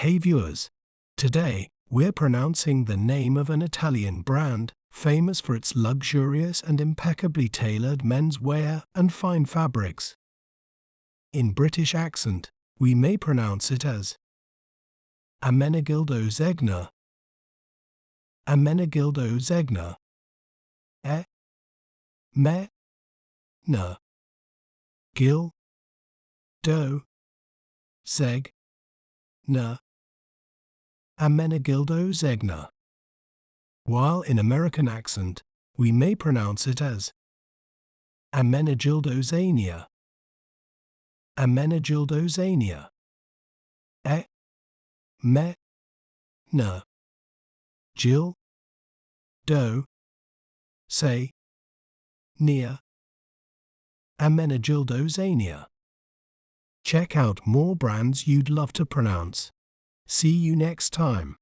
Hey viewers! Today, we're pronouncing the name of an Italian brand, famous for its luxurious and impeccably tailored menswear and fine fabrics. In British accent, we may pronounce it as Ermenegildo Zegna. Ermenegildo Zegna. Me, na, gil, do, zeg, na. Ermenegildo Zegna. While in American accent, we may pronounce it as Ermenegildo Zegna. Ermenegildo Zegna. Me, na, gil, do, say, nia. Ermenegildo Zegna. Check out more brands you'd love to pronounce. See you next time.